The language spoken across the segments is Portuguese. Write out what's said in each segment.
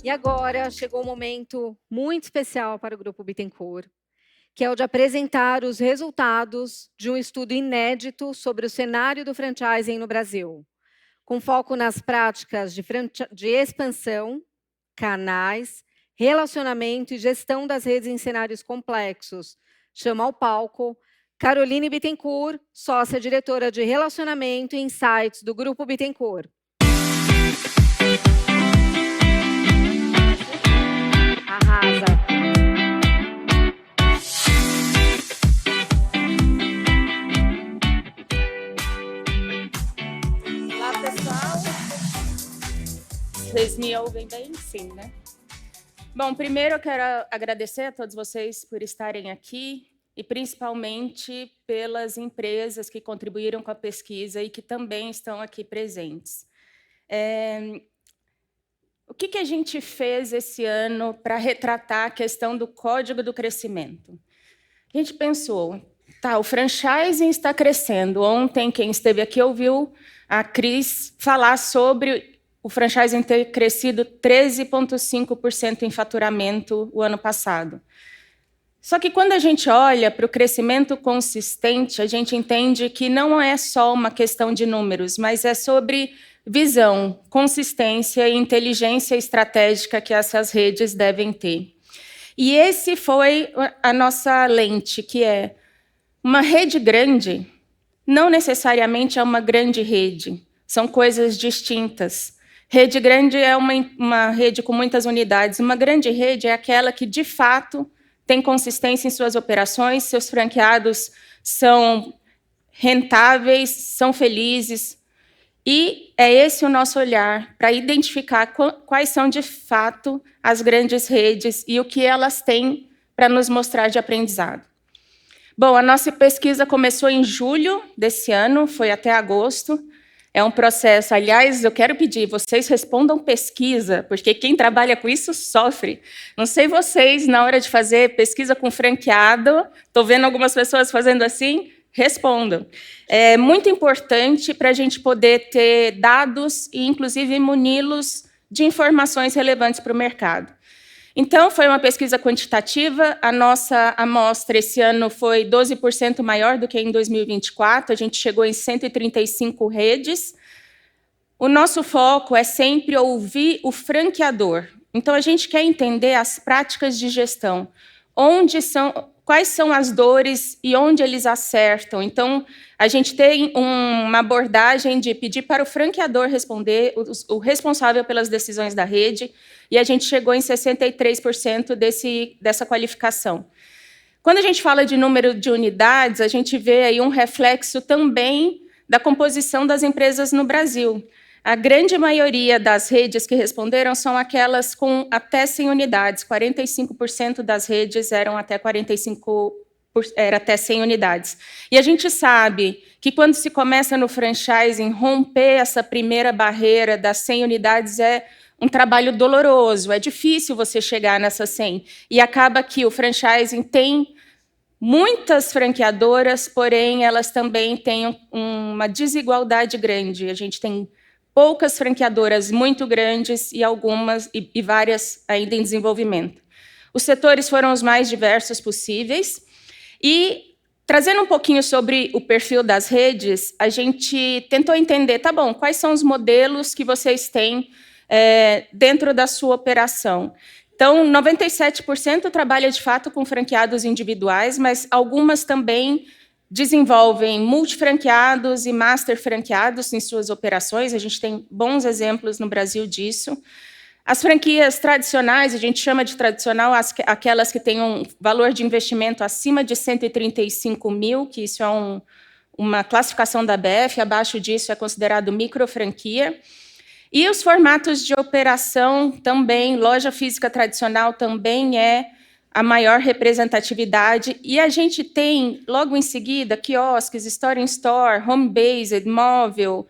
E agora chegou um momento muito especial para o Grupo Bittencourt, que é o de apresentar os resultados de um estudo inédito sobre o cenário do franchising no Brasil, com foco nas práticas de expansão, canais, relacionamento e gestão das redes em cenários complexos. Chamo ao palco Caroline Bittencourt, sócia-diretora de Relacionamento e Insights do Grupo Bittencourt. Arrasa! Olá, pessoal. Vocês me ouvem bem? Sim, né? Bom, primeiro eu quero agradecer a todos vocês por estarem aqui e principalmente pelas empresas que contribuíram com a pesquisa e que também estão aqui presentes. O que a gente fez esse ano para retratar a questão do Código do Crescimento? A gente pensou, tá, o franchising está crescendo. Ontem, quem esteve aqui ouviu a Cris falar sobre o franchising ter crescido 13,5% em faturamento o ano passado. Só que quando a gente olha para o crescimento consistente, a gente entende que não é só uma questão de números, mas é sobre visão, consistência e inteligência estratégica que essas redes devem ter. E esse foi a nossa lente, que é uma rede grande não necessariamente é uma grande rede, são coisas distintas. Rede grande é uma rede com muitas unidades. Uma grande rede é aquela que, de fato, tem consistência em suas operações, seus franqueados são rentáveis, são felizes. E é esse o nosso olhar para identificar quais são, de fato, as grandes redes e o que elas têm para nos mostrar de aprendizado. Bom, a nossa pesquisa começou em julho desse ano, foi até agosto. É um processo, aliás, eu quero pedir, vocês respondam pesquisa, porque quem trabalha com isso sofre. Não sei vocês, na hora de fazer pesquisa com franqueado, estou vendo algumas pessoas fazendo assim, respondam. É muito importante para a gente poder ter dados e, inclusive, muni-los de informações relevantes para o mercado. Então, foi uma pesquisa quantitativa, a nossa amostra esse ano foi 12% maior do que em 2024, a gente chegou em 135 redes. O nosso foco é sempre ouvir o franqueador. Então, a gente quer entender as práticas de gestão, quais são as dores e onde eles acertam. Então, a gente tem uma abordagem de pedir para o franqueador responder, o responsável pelas decisões da rede, e a gente chegou em 63% dessa qualificação. Quando a gente fala de número de unidades, a gente vê aí um reflexo também da composição das empresas no Brasil. A grande maioria das redes que responderam são aquelas com até 100 unidades. 45% das redes eram até 100 unidades. E a gente sabe que quando se começa no franchising, romper essa primeira barreira das 100 unidades é um trabalho doloroso, é difícil você chegar nessas 100. E acaba que o franchising tem muitas franqueadoras, porém, elas também têm uma desigualdade grande. A gente tem poucas franqueadoras muito grandes e várias ainda em desenvolvimento. Os setores foram os mais diversos possíveis. E, trazendo um pouquinho sobre o perfil das redes, a gente tentou entender, tá bom, quais são os modelos que vocês têm dentro da sua operação. Então, 97% trabalha, de fato, com franqueados individuais, mas algumas também desenvolvem multifranqueados e master franqueados em suas operações. A gente tem bons exemplos no Brasil disso. As franquias tradicionais, a gente chama de tradicional aquelas que têm um valor de investimento acima de 135 mil, que isso é uma classificação da ABF, abaixo disso é considerado microfranquia. E os formatos de operação também, loja física tradicional também é a maior representatividade. E a gente tem, logo em seguida, quiosques, store-in-store, home-based, móvel.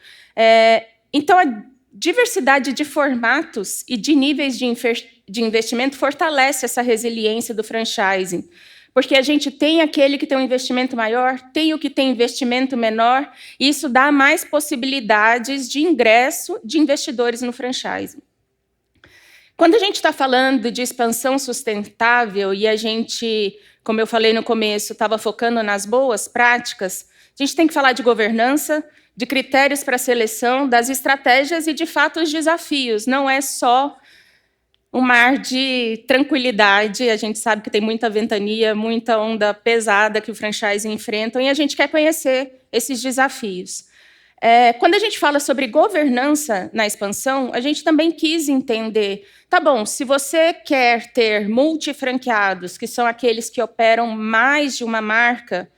Então, a diversidade de formatos e de níveis de investimento fortalece essa resiliência do franchising, porque a gente tem aquele que tem um investimento maior, tem o que tem investimento menor, e isso dá mais possibilidades de ingresso de investidores no franchising. Quando a gente está falando de expansão sustentável e a gente, como eu falei no começo, estava focando nas boas práticas, a gente tem que falar de governança, de critérios para seleção, das estratégias e, de fato, os desafios. Não é só um mar de tranquilidade, a gente sabe que tem muita ventania, muita onda pesada que o franchise enfrentam, e a gente quer conhecer esses desafios. Quando a gente fala sobre governança na expansão, a gente também quis entender, tá bom, se você quer ter multifranqueados, que são aqueles que operam mais de uma marca,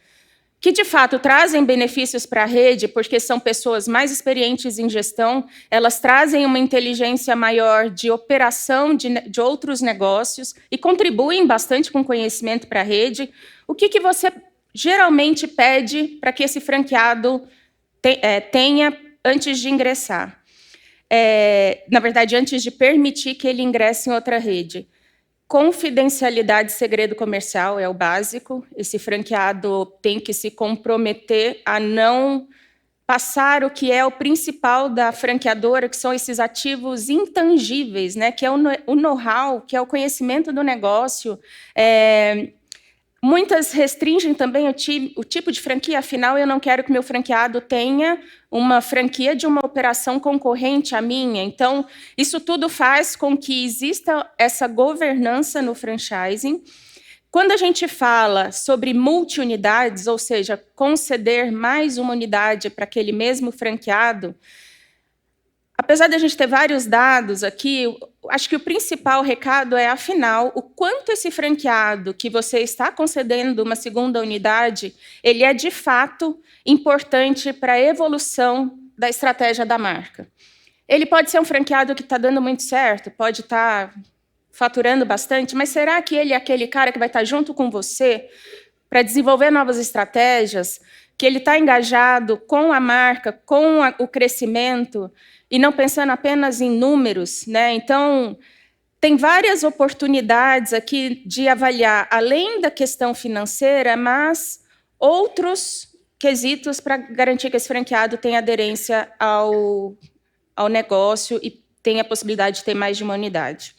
que, de fato, trazem benefícios para a rede, porque são pessoas mais experientes em gestão, elas trazem uma inteligência maior de operação de outros negócios e contribuem bastante com conhecimento para a rede. O que você geralmente pede para que esse franqueado tenha antes de ingressar? Na verdade, antes de permitir que ele ingresse em outra rede. Confidencialidade e segredo comercial é o básico. Esse franqueado tem que se comprometer a não passar o que é o principal da franqueadora, que são esses ativos intangíveis, né? Que é o know-how, que é o conhecimento do negócio. Muitas restringem também o tipo de franquia, afinal, eu não quero que meu franqueado tenha uma franquia de uma operação concorrente à minha. Então, isso tudo faz com que exista essa governança no franchising. Quando a gente fala sobre multi-unidades, ou seja, conceder mais uma unidade para aquele mesmo franqueado, apesar de a gente ter vários dados aqui, acho que o principal recado é, afinal, o quanto esse franqueado que você está concedendo uma segunda unidade, ele é, de fato, importante para a evolução da estratégia da marca. Ele pode ser um franqueado que está dando muito certo, pode estar faturando bastante, mas será que ele é aquele cara que vai estar junto com você para desenvolver novas estratégias, que ele está engajado com a marca, com o crescimento, e não pensando apenas em números, né? Então, tem várias oportunidades aqui de avaliar, além da questão financeira, mas outros quesitos para garantir que esse franqueado tenha aderência ao negócio e tenha a possibilidade de ter mais de uma unidade.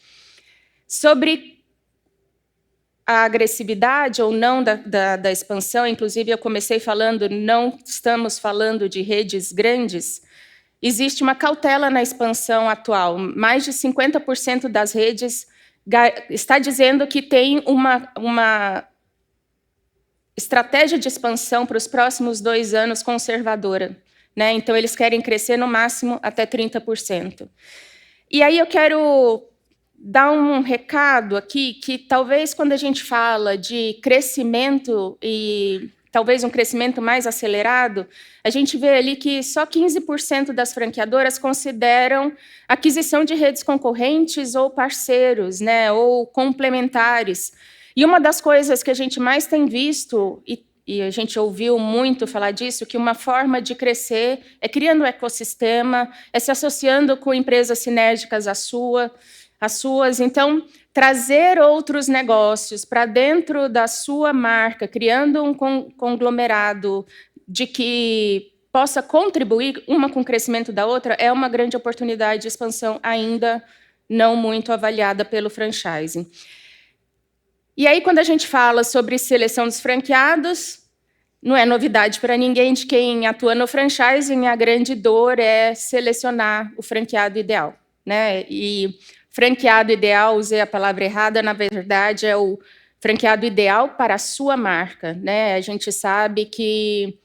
Sobre a agressividade ou não da expansão, inclusive eu comecei falando, não estamos falando de redes grandes. Existe uma cautela na expansão atual. Mais de 50% das redes está dizendo que tem uma estratégia de expansão para os próximos 2 anos conservadora, né? Então, eles querem crescer no máximo até 30%. E aí eu quero dar um recado aqui, que talvez quando a gente fala de crescimento e talvez um crescimento mais acelerado, a gente vê ali que só 15% das franqueadoras consideram aquisição de redes concorrentes ou parceiros, né, ou complementares. E uma das coisas que a gente mais tem visto, e a gente ouviu muito falar disso, que uma forma de crescer é criando um ecossistema, é se associando com empresas sinérgicas às suas. Então, trazer outros negócios para dentro da sua marca, criando um conglomerado de que possa contribuir uma com o crescimento da outra, é uma grande oportunidade de expansão ainda não muito avaliada pelo franchising. E aí, quando a gente fala sobre seleção dos franqueados, não é novidade para ninguém de quem atua no franchising, a grande dor é selecionar o franqueado ideal, né? E franqueado ideal, usei a palavra errada, na verdade, é o franqueado ideal para a sua marca, né? A gente sabe que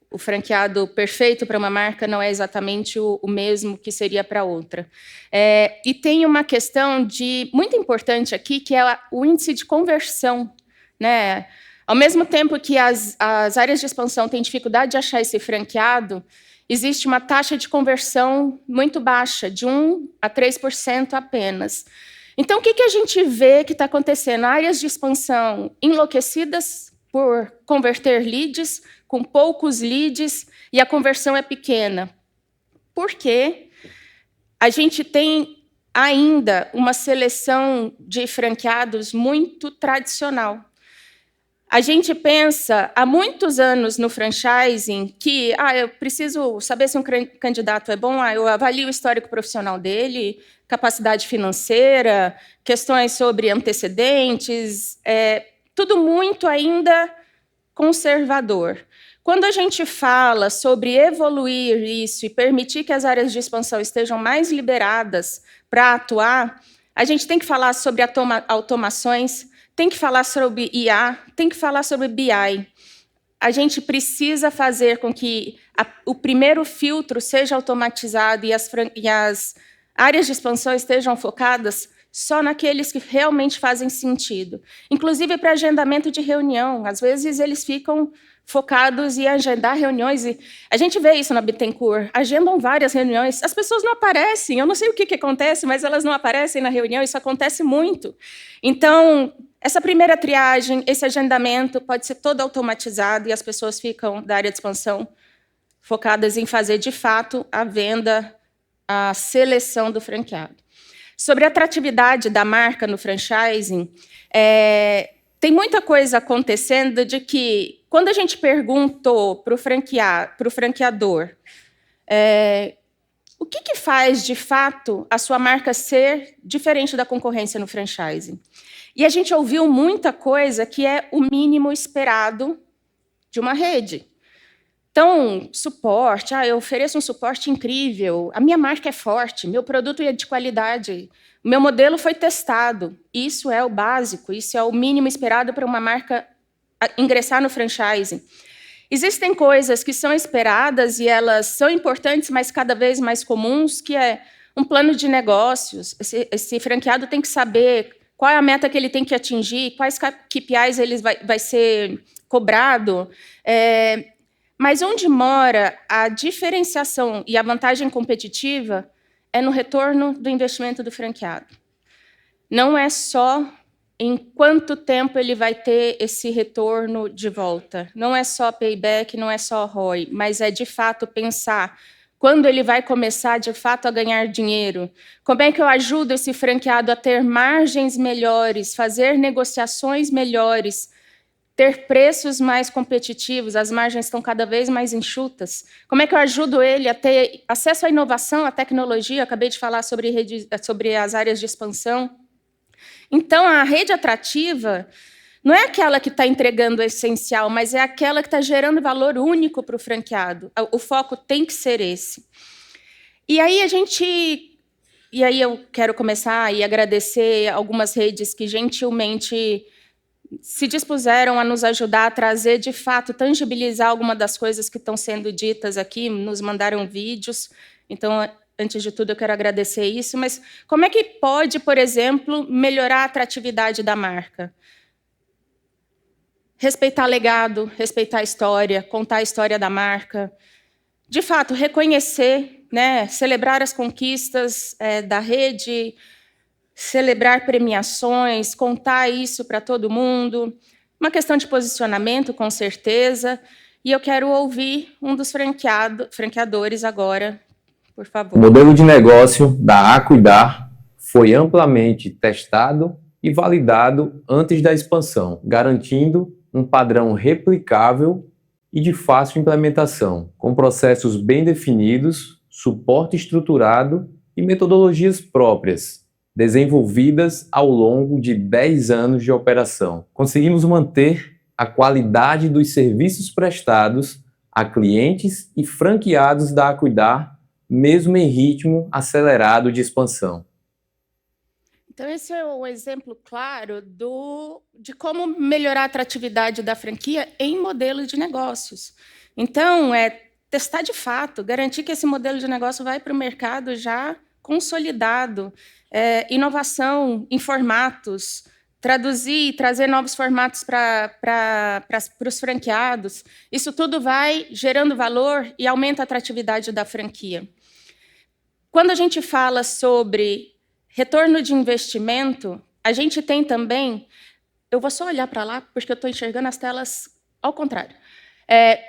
o franqueado perfeito para uma marca não é exatamente o mesmo que seria para outra. E tem uma questão muito importante aqui, que é o índice de conversão, né? Ao mesmo tempo que as áreas de expansão têm dificuldade de achar esse franqueado, existe uma taxa de conversão muito baixa, de 1% a 3% apenas. Então, o que a gente vê que está acontecendo? Áreas de expansão enlouquecidas por converter leads, com poucos leads, e a conversão é pequena. Por quê? A gente tem ainda uma seleção de franqueados muito tradicional. A gente pensa há muitos anos no franchising que eu preciso saber se um candidato é bom, eu avalio o histórico profissional dele, capacidade financeira, questões sobre antecedentes, tudo muito ainda conservador. Quando a gente fala sobre evoluir isso e permitir que as áreas de expansão estejam mais liberadas para atuar, a gente tem que falar sobre automações, tem que falar sobre IA, tem que falar sobre BI. A gente precisa fazer com que o primeiro filtro seja automatizado e as áreas de expansão estejam focadas só naqueles que realmente fazem sentido. Inclusive para agendamento de reunião. Às vezes, eles ficam focados em agendar reuniões. E a gente vê isso na Bittencourt. Agendam várias reuniões. As pessoas não aparecem. Eu não sei o que acontece, mas elas não aparecem na reunião. Isso acontece muito. Então, essa primeira triagem, esse agendamento, pode ser todo automatizado e as pessoas ficam da área de expansão focadas em fazer, de fato, a venda, a seleção do franqueado. Sobre a atratividade da marca no franchising, tem muita coisa acontecendo de que, quando a gente perguntou para o franqueador o que faz, de fato, a sua marca ser diferente da concorrência no franchising? E a gente ouviu muita coisa que é o mínimo esperado de uma rede. Então, suporte, eu ofereço um suporte incrível, a minha marca é forte, meu produto é de qualidade, o meu modelo foi testado. Isso é o básico, isso é o mínimo esperado para uma marca ingressar no franchising. Existem coisas que são esperadas e elas são importantes, mas cada vez mais comuns, que é um plano de negócios. Esse franqueado tem que saber qual é a meta que ele tem que atingir, quais KPIs ele vai ser cobrado. Mas onde mora a diferenciação e a vantagem competitiva é no retorno do investimento do franqueado. Não é só em quanto tempo ele vai ter esse retorno de volta. Não é só payback, não é só ROI, mas é, de fato, pensar quando ele vai começar, de fato, a ganhar dinheiro. Como é que eu ajudo esse franqueado a ter margens melhores, fazer negociações melhores, ter preços mais competitivos, as margens estão cada vez mais enxutas. Como é que eu ajudo ele a ter acesso à inovação, à tecnologia? Acabei de falar sobre as áreas de expansão. Então, a rede atrativa não é aquela que está entregando o essencial, mas é aquela que está gerando valor único para o franqueado. O foco tem que ser esse. E aí eu quero começar e agradecer algumas redes que gentilmente se dispuseram a nos ajudar a trazer, de fato, tangibilizar alguma das coisas que estão sendo ditas aqui, nos mandaram vídeos. Então, antes de tudo, eu quero agradecer isso. Mas como é que pode, por exemplo, melhorar a atratividade da marca? Respeitar legado, respeitar a história, contar a história da marca. De fato, reconhecer, celebrar as conquistas da rede, celebrar premiações, contar isso para todo mundo. Uma questão de posicionamento, com certeza. E eu quero ouvir um dos franqueadores agora, por favor. O modelo de negócio da Acuidar foi amplamente testado e validado antes da expansão, garantindo um padrão replicável e de fácil implementação, com processos bem definidos, suporte estruturado e metodologias próprias, desenvolvidas ao longo de 10 anos de operação. Conseguimos manter a qualidade dos serviços prestados a clientes e franqueados da Acuidar, mesmo em ritmo acelerado de expansão. Então, esse é um exemplo claro de como melhorar a atratividade da franquia em modelo de negócios. Então, testar de fato, garantir que esse modelo de negócio vai para o mercado já consolidado, inovação em formatos, traduzir e trazer novos formatos para os franqueados. Isso tudo vai gerando valor e aumenta a atratividade da franquia. Quando a gente fala sobre retorno de investimento, a gente tem também... Eu vou só olhar para lá, porque eu estou enxergando as telas ao contrário.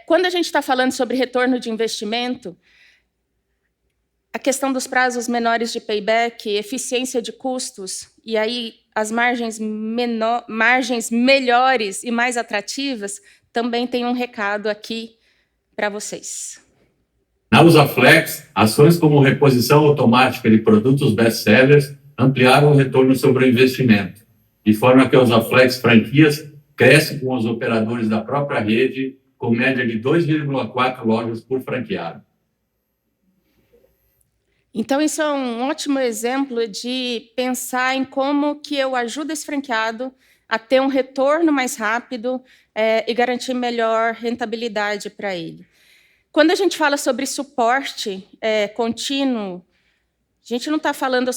Quando a gente está falando sobre retorno de investimento, a questão dos prazos menores de payback, eficiência de custos, e aí as margens melhores e mais atrativas, também tem um recado aqui para vocês. Na Usaflex, ações como reposição automática de produtos best-sellers ampliaram o retorno sobre o investimento, de forma que a Usaflex franquias cresce com os operadores da própria rede, com média de 2,4 lojas por franqueado. Então, isso é um ótimo exemplo de pensar em como que eu ajudo esse franqueado a ter um retorno mais rápido e garantir melhor rentabilidade para ele. Quando a gente fala sobre suporte contínuo, a gente não está falando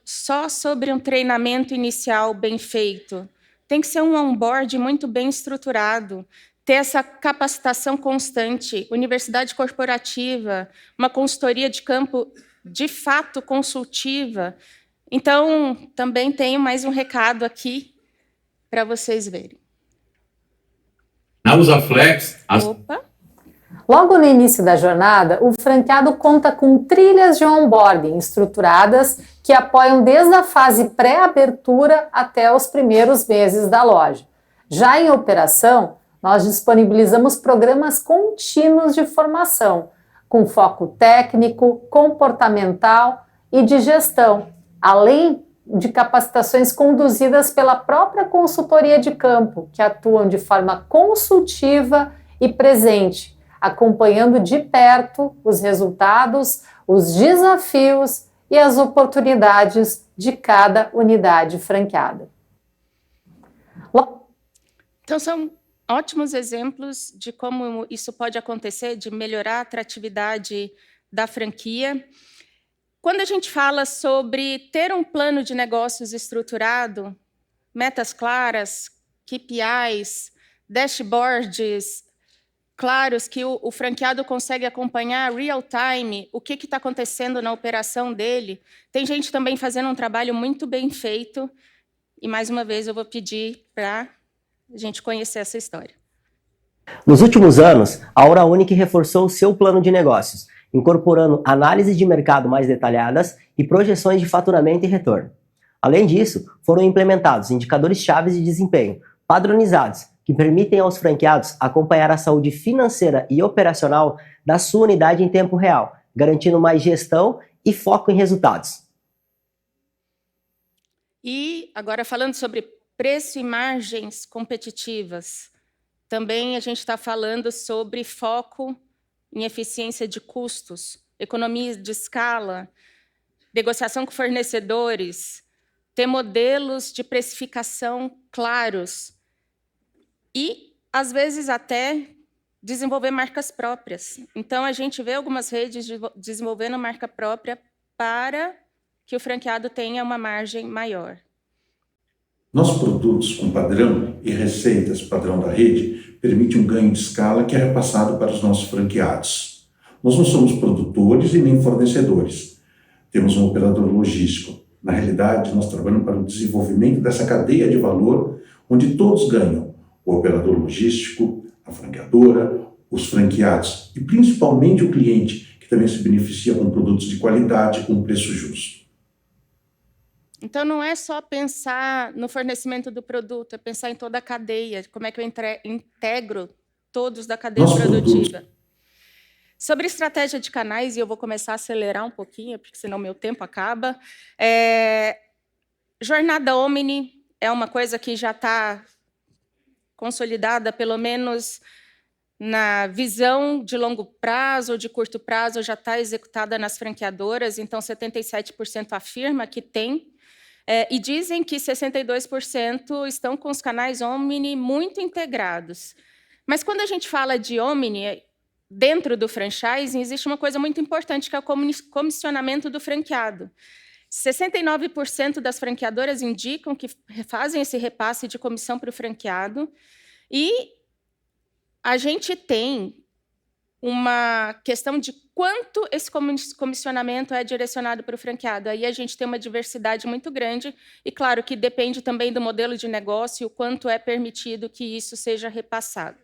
só sobre um treinamento inicial bem feito. Tem que ser um onboard muito bem estruturado, ter essa capacitação constante, universidade corporativa, uma consultoria de campo de fato consultiva. Então, também tenho mais um recado aqui para vocês verem. Na Usaflex... Opa! Logo no início da jornada, o franqueado conta com trilhas de onboarding estruturadas que apoiam desde a fase pré-abertura até os primeiros meses da loja. Já em operação, nós disponibilizamos programas contínuos de formação, com foco técnico, comportamental e de gestão, além de capacitações conduzidas pela própria consultoria de campo, que atuam de forma consultiva e presente, acompanhando de perto os resultados, os desafios e as oportunidades de cada unidade franqueada. Então, são ótimos exemplos de como isso pode acontecer, de melhorar a atratividade da franquia. Quando a gente fala sobre ter um plano de negócios estruturado, metas claras, KPIs, dashboards claros que o franqueado consegue acompanhar real time, o que está acontecendo na operação dele. Tem gente também fazendo um trabalho muito bem feito, e mais uma vez eu vou pedir para a gente conhecer essa história. Nos últimos anos, a Hora Unique reforçou o seu plano de negócios, incorporando análises de mercado mais detalhadas e projeções de faturamento e retorno. Além disso, foram implementados indicadores chaves de desempenho, padronizados, que permitem aos franqueados acompanhar a saúde financeira e operacional da sua unidade em tempo real, garantindo mais gestão e foco em resultados. E agora falando sobre preço e margens competitivas, também a gente está falando sobre foco em eficiência de custos, economia de escala, negociação com fornecedores, ter modelos de precificação claros e, às vezes, até desenvolver marcas próprias. Então, a gente vê algumas redes desenvolvendo marca própria para que o franqueado tenha uma margem maior. Nossos produtos com padrão e receitas padrão da rede permitem um ganho de escala que é repassado para os nossos franqueados. Nós não somos produtores e nem fornecedores. Temos um operador logístico. Na realidade, nós trabalhamos para o desenvolvimento dessa cadeia de valor, onde todos ganham. O operador logístico, a franqueadora, os franqueados e principalmente o cliente, que também se beneficia com produtos de qualidade com preço justo. Então, não é só pensar no fornecimento do produto, é pensar em toda a cadeia, como é que eu integro todos da cadeia produtiva. Sobre estratégia de canais, e eu vou começar a acelerar um pouquinho, porque senão meu tempo acaba. Jornada Omni é uma coisa que já está consolidada, pelo menos na visão de longo prazo ou de curto prazo, já está executada nas franqueadoras, então 77% afirma que tem, e dizem que 62% estão com os canais Omni muito integrados. Mas quando a gente fala de Omni, dentro do franchising, existe uma coisa muito importante, que é o comissionamento do franqueado. 69% das franqueadoras indicam que fazem esse repasse de comissão para o franqueado, e a gente tem uma questão de quanto esse comissionamento é direcionado para o franqueado. Aí a gente tem uma diversidade muito grande, e claro que depende também do modelo de negócio, o quanto é permitido que isso seja repassado.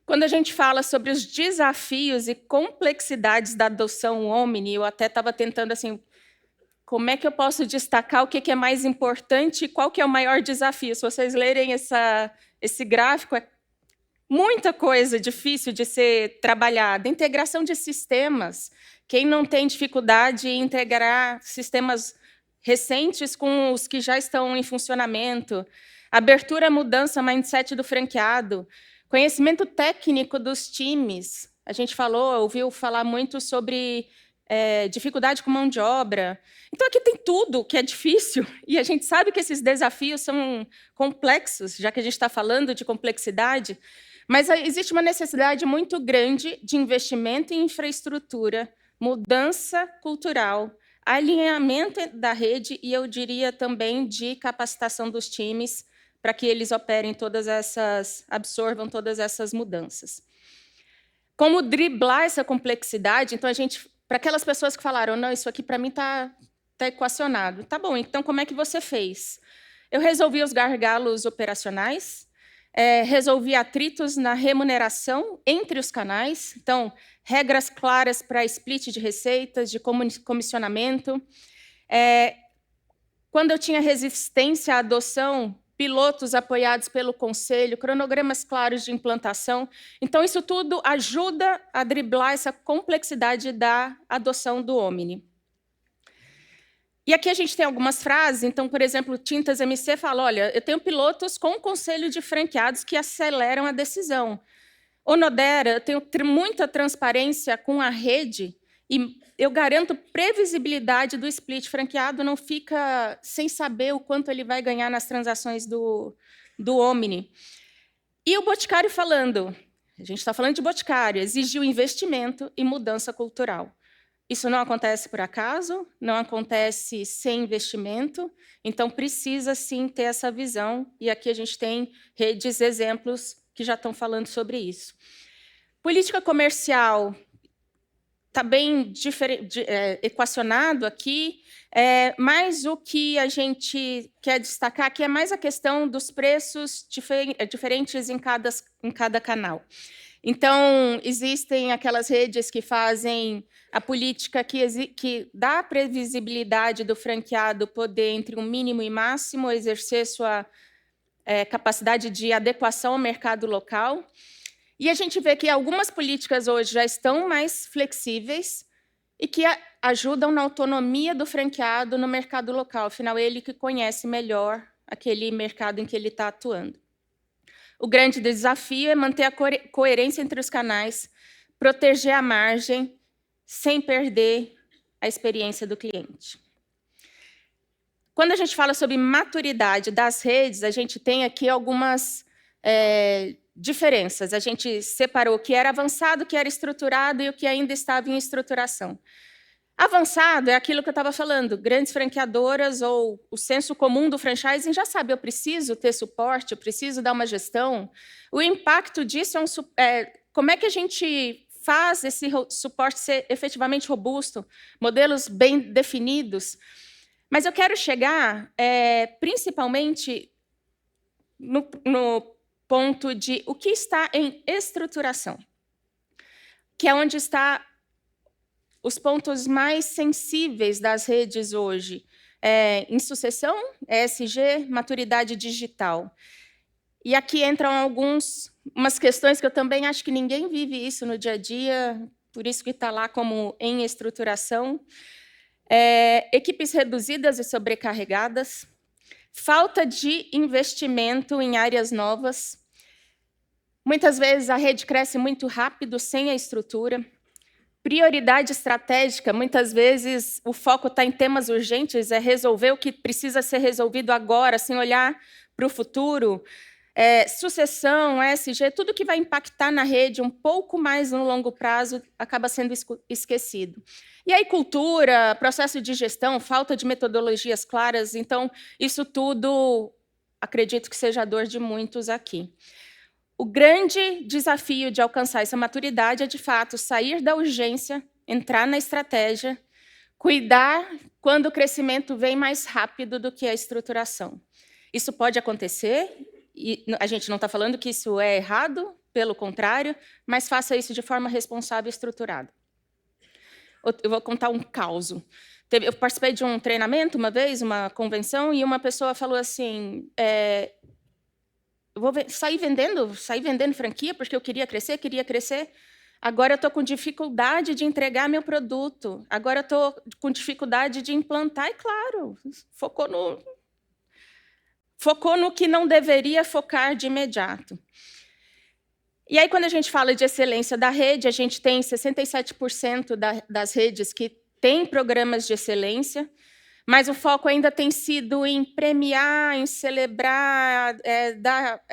Quando a gente fala sobre os desafios e complexidades da adoção Omni, eu até estava tentando assim, como é que eu posso destacar o que é mais importante e qual que é o maior desafio. Se vocês lerem esse gráfico, é muita coisa difícil de ser trabalhada. Integração de sistemas. Quem não tem dificuldade em integrar sistemas recentes com os que já estão em funcionamento? Abertura, mudança, mindset do franqueado. Conhecimento técnico dos times. A gente ouviu falar muito sobre dificuldade com mão de obra. Então, aqui tem tudo que é difícil, e a gente sabe que esses desafios são complexos, já que a gente está falando de complexidade, mas existe uma necessidade muito grande de investimento em infraestrutura, mudança cultural, alinhamento da rede e, eu diria, também de capacitação dos times para que eles absorvam todas essas mudanças. Como driblar essa complexidade? Então, para aquelas pessoas que falaram, não, isso aqui para mim está equacionado. Tá bom, então como é que você fez? Eu resolvi os gargalos operacionais, resolvi atritos na remuneração entre os canais, então, regras claras para split de receitas, de comissionamento. Quando eu tinha resistência à adoção, pilotos apoiados pelo conselho, cronogramas claros de implantação. Então, isso tudo ajuda a driblar essa complexidade da adoção do Omni. E aqui a gente tem algumas frases. Então, por exemplo, Tintas MC fala, olha, eu tenho pilotos com o conselho de franqueados que aceleram a decisão. Onodera, eu tenho muita transparência com a rede e eu garanto previsibilidade do split. Franqueado não fica sem saber o quanto ele vai ganhar nas transações do Omni. E o Boticário falando, a gente está falando de Boticário, exigiu investimento e mudança cultural. Isso não acontece por acaso, não acontece sem investimento, então precisa sim ter essa visão, e aqui a gente tem redes, exemplos que já estão falando sobre isso. Política comercial está bem equacionado aqui, mas o que a gente quer destacar aqui é mais a questão dos preços diferentes em cada canal. Então, existem aquelas redes que fazem a política que dá a previsibilidade do franqueado poder, entre um mínimo e máximo, exercer sua capacidade de adequação ao mercado local. E a gente vê que algumas políticas hoje já estão mais flexíveis e que ajudam na autonomia do franqueado no mercado local. Afinal, ele que conhece melhor aquele mercado em que ele está atuando. O grande desafio é manter a coerência entre os canais, proteger a margem, sem perder a experiência do cliente. Quando a gente fala sobre maturidade das redes, a gente tem aqui algumas diferenças. A gente separou o que era avançado, o que era estruturado e o que ainda estava em estruturação. Avançado é aquilo que eu estava falando, grandes franqueadoras ou o senso comum do franchising já sabe, eu preciso ter suporte, eu preciso dar uma gestão. O impacto disso como é que a gente faz esse suporte ser efetivamente robusto, modelos bem definidos. Mas eu quero chegar principalmente no ponto de o que está em estruturação, que é onde está os pontos mais sensíveis das redes hoje. Em sucessão, ESG, maturidade digital. E aqui entram umas questões que eu também acho que ninguém vive isso no dia a dia, por isso que está lá como em estruturação. Equipes reduzidas e sobrecarregadas, falta de investimento em áreas novas. Muitas vezes a rede cresce muito rápido, sem a estrutura. Prioridade estratégica, muitas vezes o foco está em temas urgentes, é resolver o que precisa ser resolvido agora, sem olhar para o futuro. Sucessão, ESG, tudo que vai impactar na rede um pouco mais no longo prazo acaba sendo esquecido. E aí, cultura, processo de gestão, falta de metodologias claras, então, isso tudo, acredito que seja a dor de muitos aqui. O grande desafio de alcançar essa maturidade é, de fato, sair da urgência, entrar na estratégia, cuidar quando o crescimento vem mais rápido do que a estruturação. Isso pode acontecer, e a gente não está falando que isso é errado, pelo contrário, mas faça isso de forma responsável e estruturada. Eu vou contar um caos. Eu participei de um treinamento uma vez, uma convenção, e uma pessoa falou assim, eu vou sair vendendo franquia porque eu queria crescer. Agora eu estou com dificuldade de entregar meu produto. Agora eu estou com dificuldade de implantar. E, claro, focou no que não deveria focar de imediato. E aí, quando a gente fala de excelência da rede, a gente tem 67% das redes que têm programas de excelência, mas o foco ainda tem sido em premiar, em celebrar, dar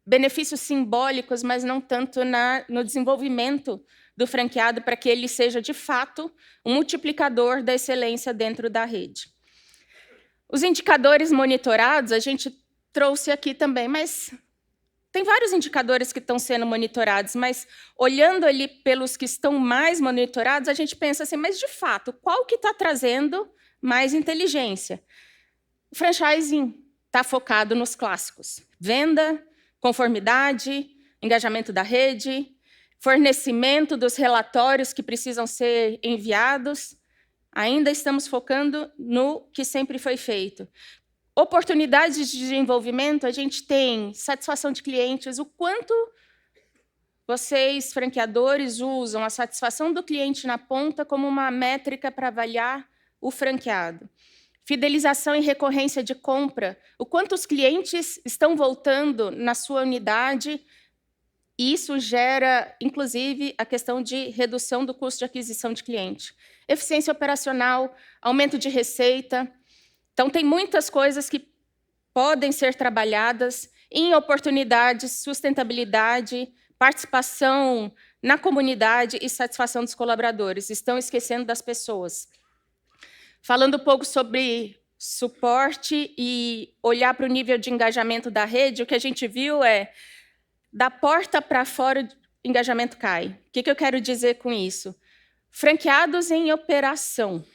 benefícios simbólicos, mas não tanto no desenvolvimento do franqueado para que ele seja, de fato, um multiplicador da excelência dentro da rede. Os indicadores monitorados, a gente trouxe aqui também, mas tem vários indicadores que estão sendo monitorados, mas olhando ali pelos que estão mais monitorados, a gente pensa assim, mas, de fato, qual que está trazendo mais inteligência? O franchising está focado nos clássicos. Venda, conformidade, engajamento da rede, fornecimento dos relatórios que precisam ser enviados. Ainda estamos focando no que sempre foi feito. Oportunidades de desenvolvimento, a gente tem satisfação de clientes, o quanto vocês, franqueadores, usam a satisfação do cliente na ponta como uma métrica para avaliar o franqueado. Fidelização e recorrência de compra, o quanto os clientes estão voltando na sua unidade, e isso gera, inclusive, a questão de redução do custo de aquisição de cliente. Eficiência operacional, aumento de receita. Então, tem muitas coisas que podem ser trabalhadas em oportunidades, sustentabilidade, participação na comunidade e satisfação dos colaboradores. Estão esquecendo das pessoas. Falando um pouco sobre suporte e olhar para o nível de engajamento da rede, o que a gente viu é, da porta para fora, o engajamento cai. O que eu quero dizer com isso? Franqueados em operação.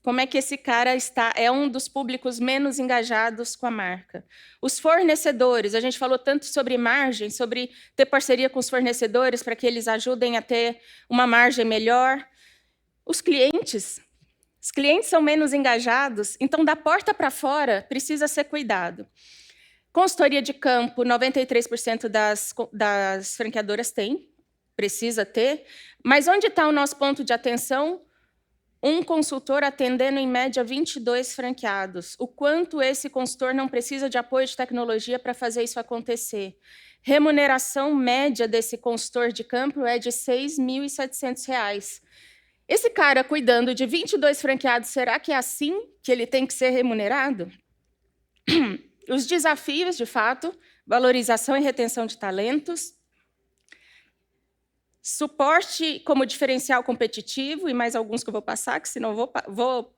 Como é que esse cara está? É um dos públicos menos engajados com a marca. Os fornecedores, a gente falou tanto sobre margem, sobre ter parceria com os fornecedores para que eles ajudem a ter uma margem melhor. Os clientes são menos engajados, então, da porta para fora, precisa ser cuidado. Consultoria de campo, 93% das franqueadoras têm, precisa ter, mas onde está o nosso ponto de atenção? Um consultor atendendo, em média, 22 franqueados. O quanto esse consultor não precisa de apoio de tecnologia para fazer isso acontecer? Remuneração média desse consultor de campo é de R$ 6.700. Esse cara cuidando de 22 franqueados, será que é assim que ele tem que ser remunerado? Os desafios, de fato, valorização e retenção de talentos, suporte como diferencial competitivo, e mais alguns que eu vou passar, que senão vou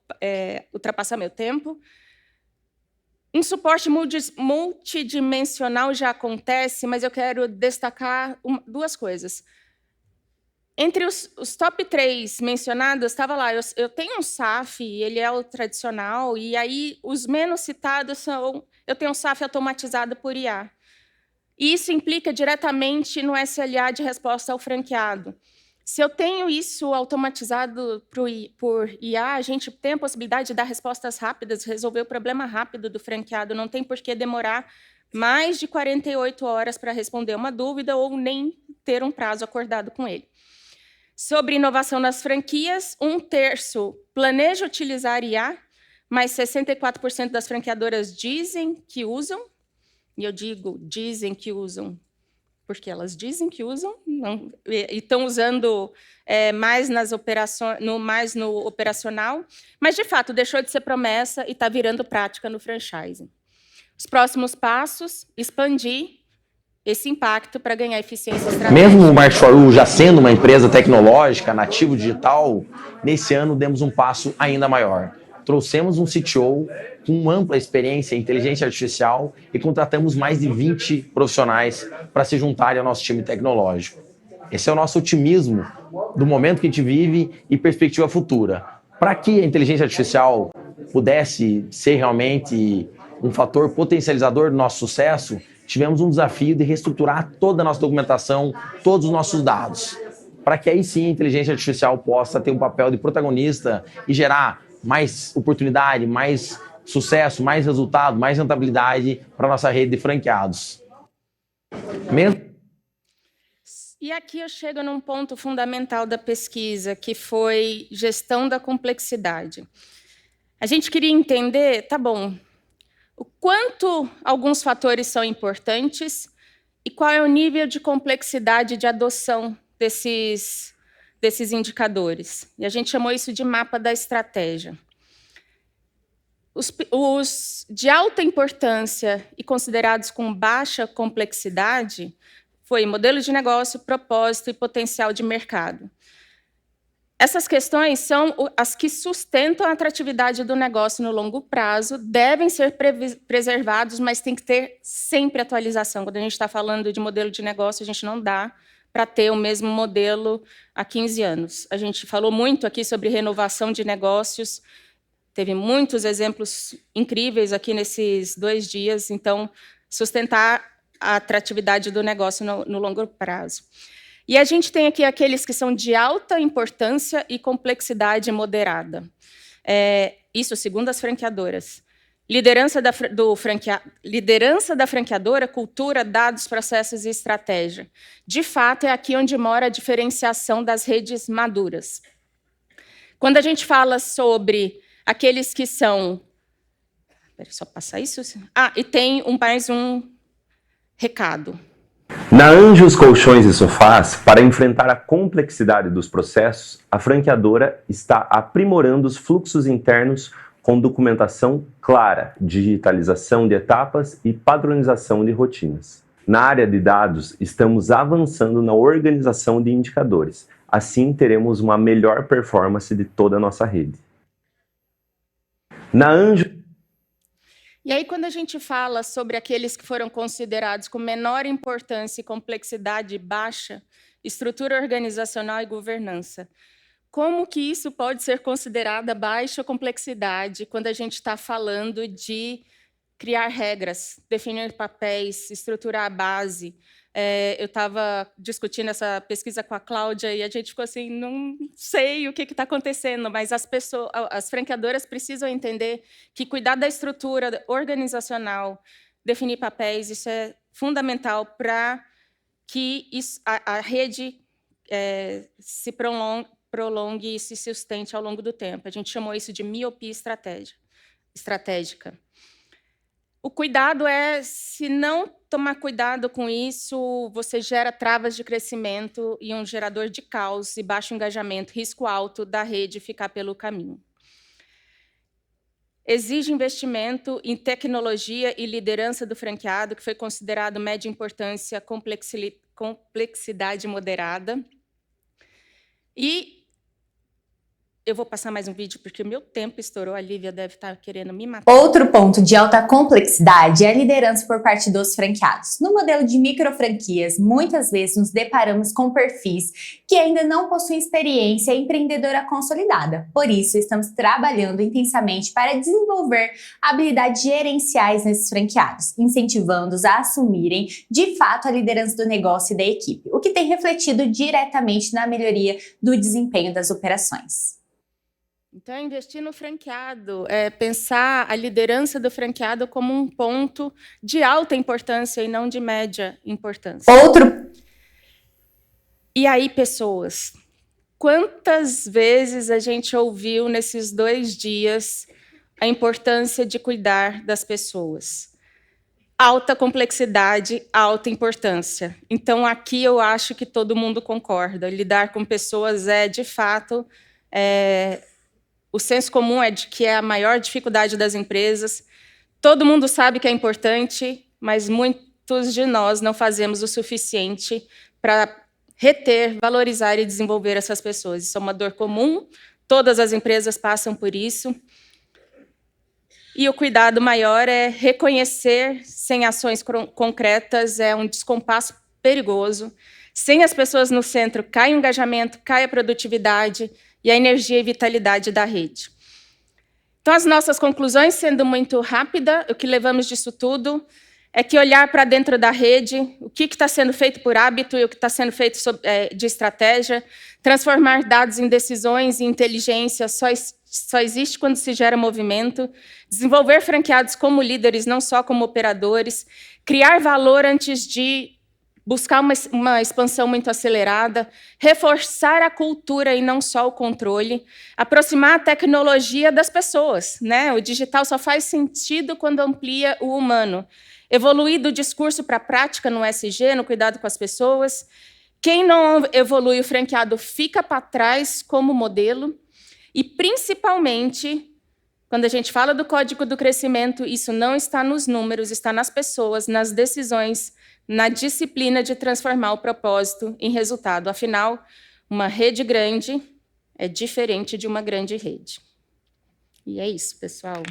ultrapassar meu tempo. Um suporte multidimensional já acontece, mas eu quero destacar duas coisas. Entre os top 3 mencionados, estava lá, eu tenho um SAF, ele é o tradicional, e aí os menos citados são, eu tenho um SAF automatizado por IA. E isso implica diretamente no SLA de resposta ao franqueado. Se eu tenho isso automatizado por IA, a gente tem a possibilidade de dar respostas rápidas, resolver o problema rápido do franqueado, não tem por que demorar mais de 48 horas para responder uma dúvida ou nem ter um prazo acordado com ele. Sobre inovação nas franquias, 1/3 planeja utilizar IA, mas 64% das franqueadoras dizem que usam, e eu digo dizem que usam, porque elas dizem que usam, não, e estão usando mais mais no operacional, mas, de fato, deixou de ser promessa e está virando prática no franchising. Os próximos passos, expandir esse impacto para ganhar eficiência estratégica. Mesmo o Market For You já sendo uma empresa tecnológica, nativo digital, nesse ano demos um passo ainda maior. Trouxemos um CTO com ampla experiência em inteligência artificial e contratamos mais de 20 profissionais para se juntarem ao nosso time tecnológico. Esse é o nosso otimismo do momento que a gente vive e perspectiva futura. Para que a inteligência artificial pudesse ser realmente um fator potencializador do nosso sucesso, tivemos um desafio de reestruturar toda a nossa documentação, todos os nossos dados, para que aí sim a inteligência artificial possa ter um papel de protagonista e gerar mais oportunidade, mais sucesso, mais resultado, mais rentabilidade para a nossa rede de franqueados. E aqui eu chego num ponto fundamental da pesquisa, que foi gestão da complexidade. A gente queria entender, tá bom, o quanto alguns fatores são importantes e qual é o nível de complexidade de adoção desses indicadores. E a gente chamou isso de mapa da estratégia. Os de alta importância e considerados com baixa complexidade foi modelo de negócio, propósito e potencial de mercado. Essas questões são as que sustentam a atratividade do negócio no longo prazo, devem ser preservados, mas tem que ter sempre atualização. Quando a gente está falando de modelo de negócio, a gente não dá para ter o mesmo modelo há 15 anos. A gente falou muito aqui sobre renovação de negócios, teve muitos exemplos incríveis aqui nesses 2 dias, então, sustentar a atratividade do negócio no longo prazo. E a gente tem aqui aqueles que são de alta importância e complexidade moderada. Isso segundo as franqueadoras. Liderança da franqueadora, cultura, dados, processos e estratégia. De fato, é aqui onde mora a diferenciação das redes maduras. Quando a gente fala sobre aqueles que são... Espera só passar isso. E tem mais um recado. Na Anjos Colchões e Sofás, para enfrentar a complexidade dos processos, a franqueadora está aprimorando os fluxos internos com documentação clara, digitalização de etapas e padronização de rotinas. Na área de dados, estamos avançando na organização de indicadores. Assim, teremos uma melhor performance de toda a nossa rede. E aí, quando a gente fala sobre aqueles que foram considerados com menor importância e complexidade baixa, estrutura organizacional e governança, como que isso pode ser considerada baixa complexidade quando a gente está falando de criar regras, definir papéis, estruturar a base? Eu estava discutindo essa pesquisa com a Cláudia e a gente ficou assim, não sei o que está acontecendo, mas as franqueadoras precisam entender que cuidar da estrutura organizacional, definir papéis, isso é fundamental para que a rede se prolongue e se sustente ao longo do tempo. A gente chamou isso de miopia estratégica. O cuidado se não tomar cuidado com isso, você gera travas de crescimento e um gerador de caos e baixo engajamento, risco alto da rede ficar pelo caminho. Exige investimento em tecnologia e liderança do franqueado, que foi considerado média importância, complexidade moderada. E eu vou passar mais um vídeo, porque o meu tempo estourou. A Lívia deve estar querendo me matar. Outro ponto de alta complexidade é a liderança por parte dos franqueados. No modelo de microfranquias, muitas vezes nos deparamos com perfis que ainda não possuem experiência empreendedora consolidada. Por isso, estamos trabalhando intensamente para desenvolver habilidades gerenciais nesses franqueados, incentivando-os a assumirem, de fato, a liderança do negócio e da equipe, o que tem refletido diretamente na melhoria do desempenho das operações. Então, investir no franqueado, pensar a liderança do franqueado como um ponto de alta importância e não de média importância. E aí, pessoas, quantas vezes a gente ouviu nesses 2 dias a importância de cuidar das pessoas? Alta complexidade, alta importância. Então, aqui eu acho que todo mundo concorda. Lidar com pessoas de fato... O senso comum é de que é a maior dificuldade das empresas. Todo mundo sabe que é importante, mas muitos de nós não fazemos o suficiente para reter, valorizar e desenvolver essas pessoas. Isso é uma dor comum, todas as empresas passam por isso. E o cuidado maior é reconhecer, sem ações concretas, é um descompasso perigoso. Sem as pessoas no centro, cai o engajamento, cai a produtividade, e a energia e vitalidade da rede. Então, as nossas conclusões, sendo muito rápida, o que levamos disso tudo é que olhar para dentro da rede, o que está sendo feito por hábito e o que está sendo feito de estratégia, transformar dados em decisões e inteligência, só só existe quando se gera movimento, desenvolver franqueados como líderes, não só como operadores, criar valor antes de buscar uma expansão muito acelerada, reforçar a cultura e não só o controle, aproximar a tecnologia das pessoas, né? O digital só faz sentido quando amplia o humano. Evoluir do discurso para a prática no SG, no cuidado com as pessoas. Quem não evolui o franqueado fica para trás como modelo. E, principalmente, quando a gente fala do código do crescimento, isso não está nos números, está nas pessoas, nas decisões, na disciplina de transformar o propósito em resultado. Afinal, uma rede grande é diferente de uma grande rede. E é isso, pessoal.